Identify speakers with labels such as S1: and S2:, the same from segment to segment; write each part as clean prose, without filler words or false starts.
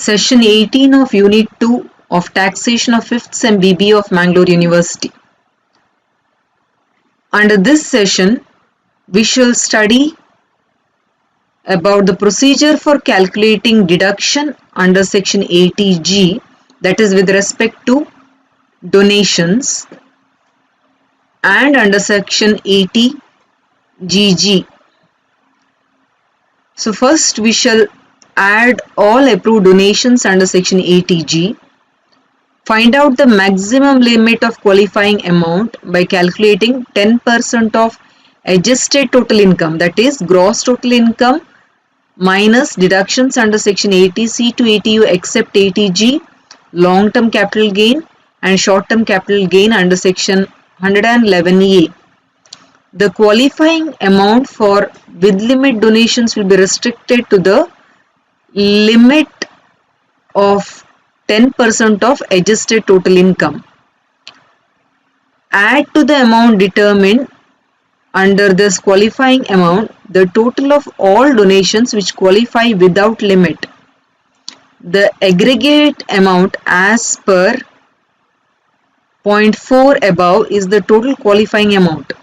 S1: Session 18 of Unit 2 of Taxation of 5th Sem BBA of Mangalore University. Under this session, we shall study about the procedure for calculating deduction under Section 80G, that is with respect to donations, and under Section 80GG. So first we shall add all approved donations under Section 80G. Find out the maximum limit of qualifying amount by calculating 10% of adjusted total income, that is gross total income minus deductions under Section 80C to 80U except 80G, long-term capital gain and short-term capital gain under Section 111A. The qualifying amount for with limit donations will be restricted to the limit of 10% of adjusted total income. Add to the amount determined under this qualifying amount the total of all donations which qualify without limit. The aggregate amount as per point 4 above is the total qualifying amount.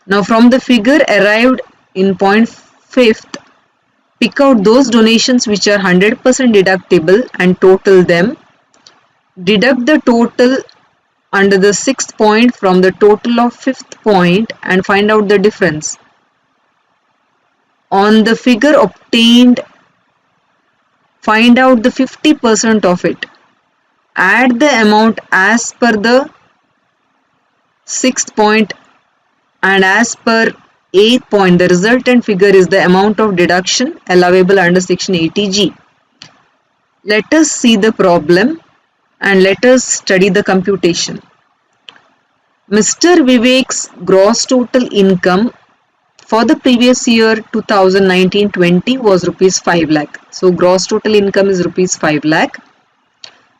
S1: Now from the figure arrived in point 5th, pick out those donations which are 100% deductible and total them. Deduct the total under the 6th point from the total of 5th point and find out the difference. On the figure obtained, find out the 50% of it. Add the amount as per the 6th point and as per 8th point. The resultant figure is the amount of deduction allowable under Section 80G. Let us see the problem and let us study the computation. Mr. Vivek's gross total income for the previous year 2019-20 was rupees 5 lakh. So gross total income is rupees 5 lakh.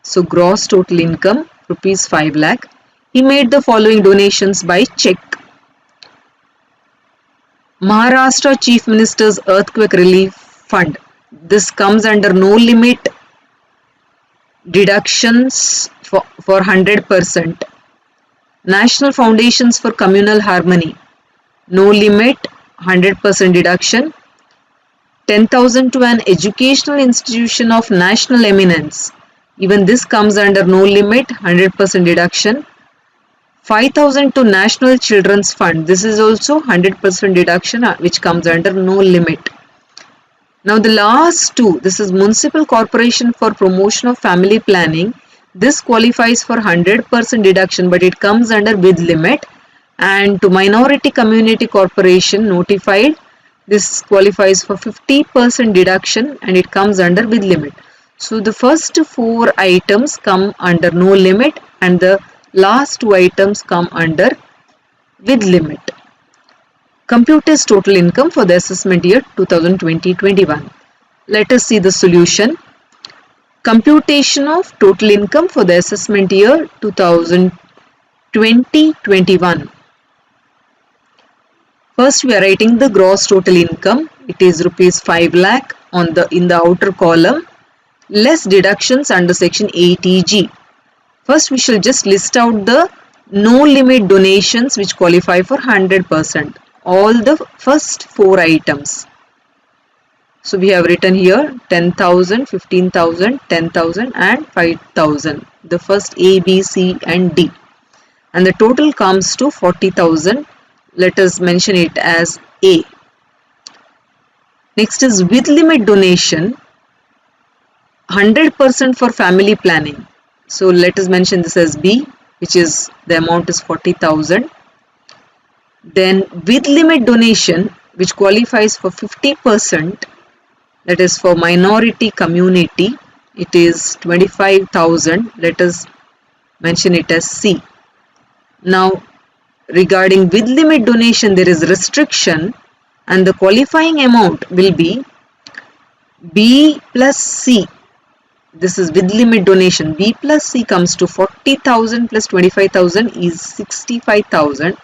S1: So gross total income rupees 5 lakh. He made the following donations by check. Maharashtra Chief Minister's Earthquake Relief Fund. This comes under no limit deductions for 100%. National Foundations for Communal Harmony. No limit, 100% deduction. 10,000 to an educational institution of national eminence. Even this comes under no limit, 100% deduction. 5,000 to National Children's Fund. This is also 100% deduction which comes under no limit. Now the last two, this is Municipal Corporation for Promotion of Family Planning. This qualifies for 100% deduction but it comes under with limit. And to Minority Community Corporation notified, this qualifies for 50% deduction and it comes under with limit. So the first 4 items come under no limit and the last 2 items come under with limit. Compute his total income for the assessment year 2020-21. Let us see the solution. Computation of total income for the assessment year 2020-21. First we are writing the gross total income. It is rupees 5 lakh in the outer column, less deductions under Section 80G. First we shall just list out the no limit donations which qualify for 100%. All the first 4 items. So we have written here 10,000, 15,000, 10,000 and 5,000. The first A, B, C and D. And the total comes to 40,000. Let us mention it as A. Next is with limit donation, 100% for family planning. So let us mention this as B, which is the amount is 40,000. Then with limit donation which qualifies for 50%, that is for minority community, it is 25,000. Let us mention it as C. Now regarding with limit donation there is restriction and the qualifying amount will be B plus C. This is with limit donation. B plus C comes to 40,000 plus 25,000 is 65,000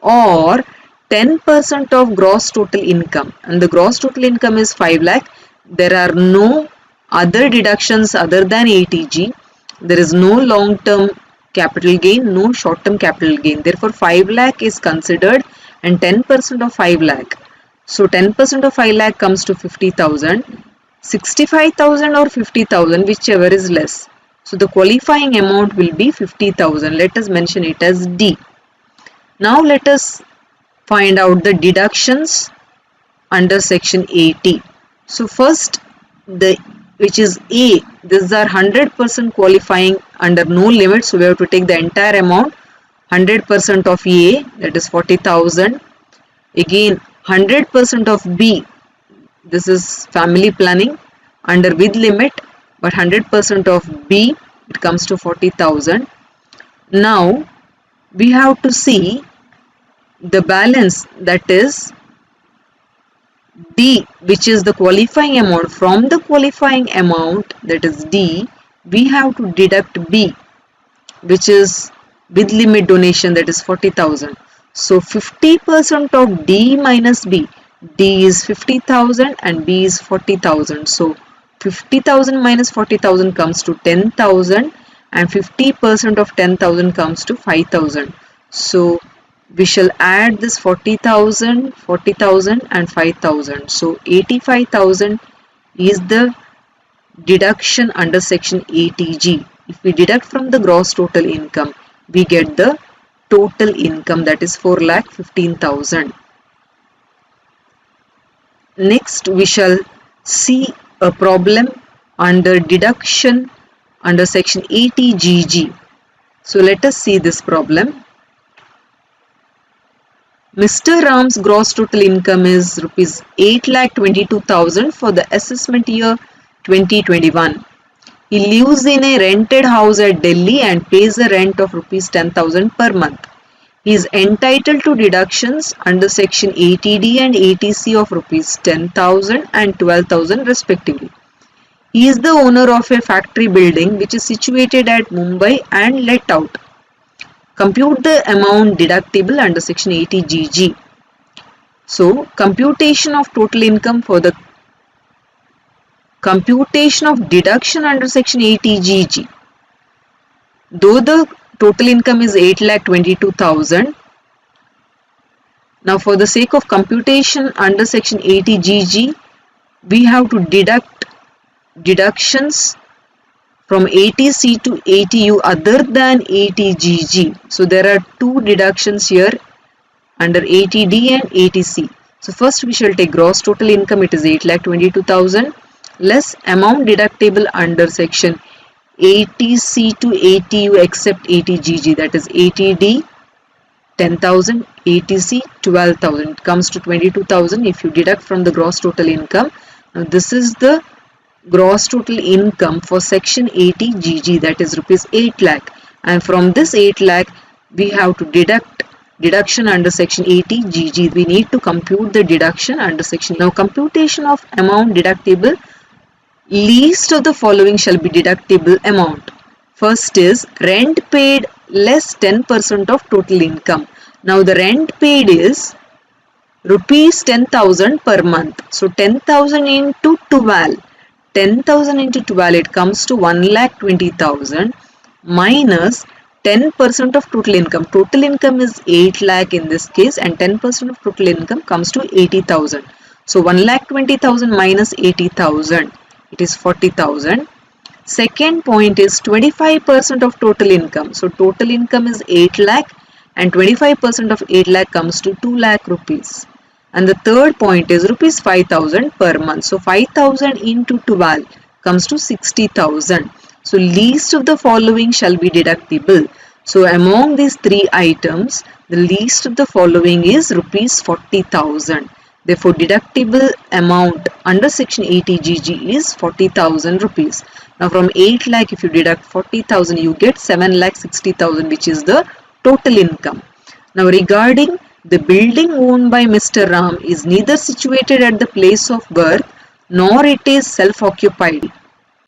S1: or 10% of gross total income. And the gross total income is 5 lakh. There are no other deductions other than ATG, there is no long-term capital gain, no short-term capital gain. Therefore, 5 lakh is considered and 10% of 5 lakh. So, 10% of 5 lakh comes to 50,000, 65,000 or 50,000, whichever is less. So, the qualifying amount will be 50,000. Let us mention it as D. Now, let us find out the deductions under section 80. So first, which is A, these are 100% qualifying under no limit, so we have to take the entire amount, 100% of A, that is 40,000. Again 100% of B, this is family planning under with limit, but 100% of B, it comes to 40,000. Now we have to see the balance, that is D, which is the qualifying amount. From the qualifying amount, that is D, we have to deduct B, which is with limit donation, that is 40,000. So 50% of D minus B, D is 50,000 and B is 40,000. So 50,000 minus 40,000 comes to 10,000 and 50% of 10,000 comes to 5,000. So we shall add this 40,000, 40,000 and 5,000. So 85,000 is the deduction under section ATG. If we deduct from the gross total income, we get the total income, that is 4,15,000. Next, we shall see a problem under deduction under section ATGG. So let us see this problem. Mr. Ram's gross total income is rupees 8,22,000 for the assessment year 2021. He lives in a rented house at Delhi and pays a rent of rupees 10,000 per month. He is entitled to deductions under section ATD and ATC of rupees 10,000 and 12,000 respectively. He is the owner of a factory building which is situated at Mumbai and let out. Compute the amount deductible under section ATGG. So, computation of total income for the computation of deduction under section ATGG. Though the total income is 8,22,000, now for the sake of computation under section ATGG, we have to deduct deductions from ATC to ATU other than ATGG. So there are two deductions here under ATD and ATC. So first we shall take gross total income, it is 8,22,000 less amount deductible under section ATC to ATU except ATGG, that is ATD 10,000, ATC 12,000. It comes to 22,000 if you deduct from the gross total income. Now this is the gross total income for section ATGG, that is rupees 8 lakh, and from this 8 lakh we have to deduct deduction under section ATGG. We need to compute the deduction under section. Now computation of amount deductible, least of the following shall be deductible amount. First is rent paid less 10% of total income. Now the rent paid is rupees 10,000 per month. So 10,000 into 12. 10,000 into 12, it comes to 1,20,000 minus 10% of total income. Total income is 8 lakh in this case and 10% of total income comes to 80,000. So 1,20,000 minus 80,000, it is 40,000. Second point is 25% of total income. So total income is 8 lakh and 25% of 8 lakh comes to 2 lakh rupees. And the third point is rupees 5,000 per month. So 5,000 into 12 comes to 60,000. So least of the following shall be deductible. So among these three items, the least of the following is rupees 40,000. Therefore, deductible amount under section ATGG is 40,000 rupees. Now from 8 lakh, if you deduct 40,000, you get 7,60,000, which is the total income. Now regarding the building owned by Mr. Ram is neither situated at the place of birth nor it is self-occupied.